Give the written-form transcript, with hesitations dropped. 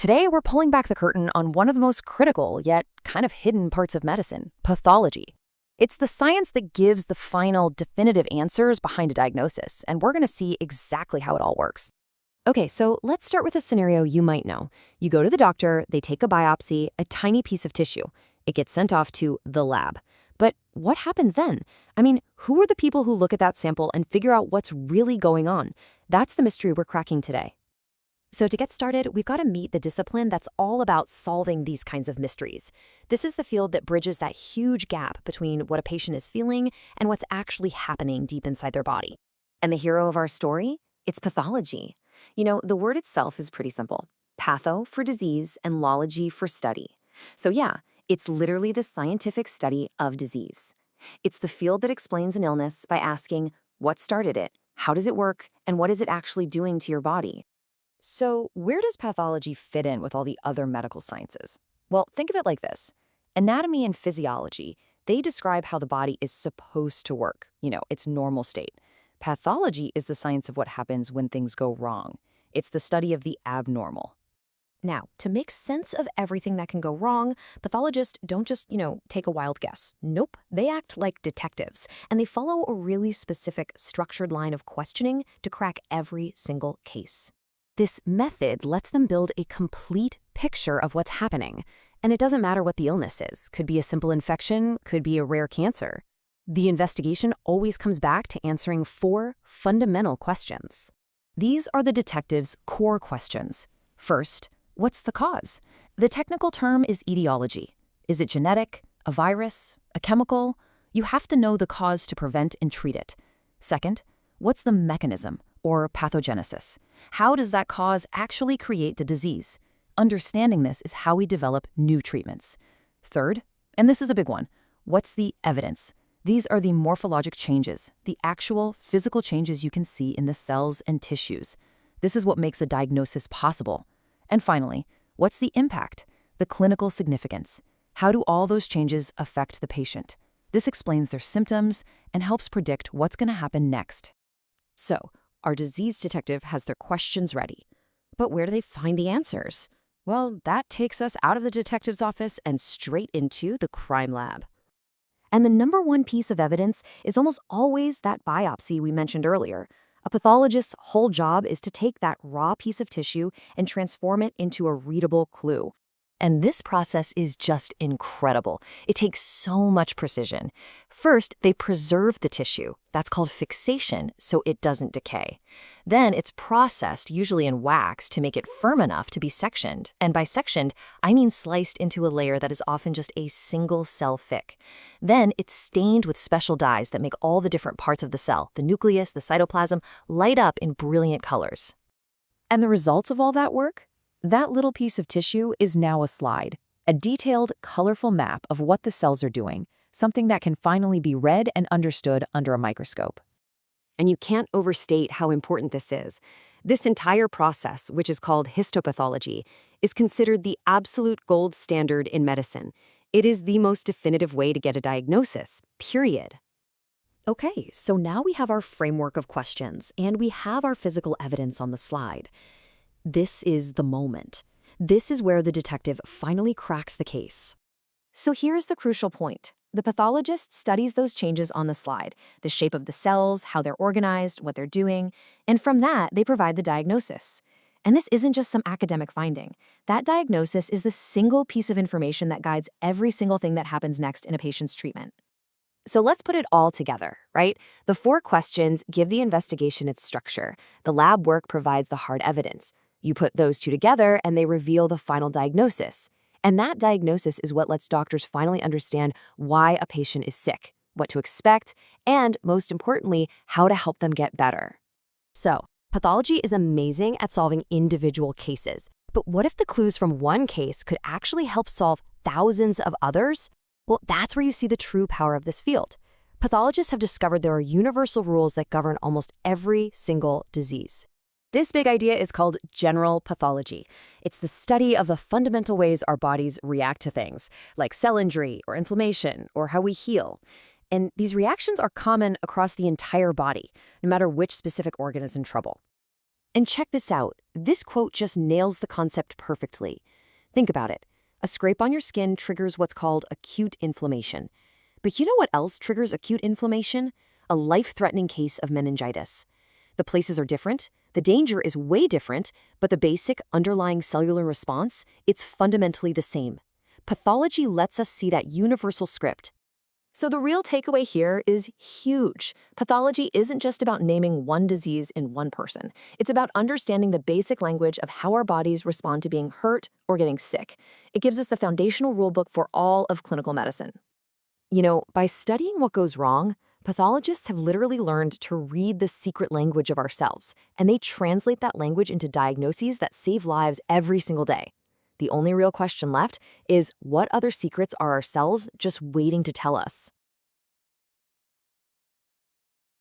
Today, we're pulling back the curtain on one of the most critical, yet kind of hidden parts of medicine, pathology. It's the science that gives the final, definitive answers behind a diagnosis, and we're going to see exactly how it all works. Okay, so let's start with a scenario you might know. You go to the doctor, they take a biopsy, a tiny piece of tissue. It gets sent off to the lab. But what happens then? I mean, who are the people who look at that sample and figure out what's really going on? That's the mystery we're cracking today. So to get started, we've got to meet the discipline that's all about solving these kinds of mysteries. This is the field that bridges that huge gap between what a patient is feeling and what's actually happening deep inside their body. And the hero of our story? It's pathology. You know, the word itself is pretty simple. Patho for disease and lology for study. So yeah, it's literally the scientific study of disease. It's the field that explains an illness by asking, what started it? How does it work? And what is it actually doing to your body? So where does pathology fit in with all the other medical sciences? Well, think of it like this. Anatomy and physiology, they describe how the body is supposed to work, its normal state. Pathology is the science of what happens when things go wrong. It's the study of the abnormal. Now, to make sense of everything that can go wrong, pathologists don't just, take a wild guess. Nope, they act like detectives, and they follow a really specific, structured line of questioning to crack every single case. This method lets them build a complete picture of what's happening. And it doesn't matter what the illness is. Could be a simple infection, could be a rare cancer. The investigation always comes back to answering 4 fundamental questions. These are the detective's core questions. First, what's the cause? The technical term is etiology. Is it genetic, a virus, a chemical? You have to know the cause to prevent and treat it. Second, what's the mechanism, or pathogenesis? How does that cause actually create the disease? Understanding this is how we develop new treatments. Third, and this is a big one, what's the evidence? These are the morphologic changes, the actual physical changes you can see in the cells and tissues. This is what makes a diagnosis possible. And finally, what's the impact? The clinical significance. How do all those changes affect the patient? This explains their symptoms and helps predict what's going to happen next. So, our disease detective has their questions ready. But where do they find the answers? Well, that takes us out of the detective's office and straight into the crime lab. And the number one piece of evidence is almost always that biopsy we mentioned earlier. A pathologist's whole job is to take that raw piece of tissue and transform it into a readable clue. And this process is just incredible. It takes so much precision. First, they preserve the tissue. That's called fixation, so it doesn't decay. Then it's processed, usually in wax, to make it firm enough to be sectioned. And by sectioned, I mean sliced into a layer that is often just a single cell thick. Then it's stained with special dyes that make all the different parts of the cell, the nucleus, the cytoplasm, light up in brilliant colors. And the results of all that work? That little piece of tissue is now a slide, a detailed, colorful map of what the cells are doing, something that can finally be read and understood under a microscope. And you can't overstate how important this is. This entire process, which is called histopathology, is considered the absolute gold standard in medicine. It is the most definitive way to get a diagnosis, period. Okay, so now we have our framework of questions, and we have our physical evidence on the slide. This is the moment. This is where the detective finally cracks the case. So here's the crucial point. The pathologist studies those changes on the slide, the shape of the cells, how they're organized, what they're doing, and from that, they provide the diagnosis. And this isn't just some academic finding. That diagnosis is the single piece of information that guides every single thing that happens next in a patient's treatment. So let's put it all together, right? The 4 questions give the investigation its structure. The lab work provides the hard evidence. You put those 2 together and they reveal the final diagnosis. And that diagnosis is what lets doctors finally understand why a patient is sick, what to expect, and most importantly, how to help them get better. So, pathology is amazing at solving individual cases. But what if the clues from one case could actually help solve thousands of others? Well, that's where you see the true power of this field. Pathologists have discovered there are universal rules that govern almost every single disease. This big idea is called general pathology. It's the study of the fundamental ways our bodies react to things, like cell injury or inflammation or how we heal. And these reactions are common across the entire body, no matter which specific organ is in trouble. And check this out. This quote just nails the concept perfectly. Think about it. A scrape on your skin triggers what's called acute inflammation. But you know what else triggers acute inflammation? A life-threatening case of meningitis. The places are different, the danger is way different, but the basic underlying cellular response, it's fundamentally the same. Pathology lets us see that universal script. So the real takeaway here is huge. Pathology isn't just about naming one disease in one person. It's about understanding the basic language of how our bodies respond to being hurt or getting sick. It gives us the foundational rulebook for all of clinical medicine. By studying what goes wrong, pathologists have literally learned to read the secret language of ourselves, and they translate that language into diagnoses that save lives every single day. The only real question left is, what other secrets are our cells just waiting to tell us?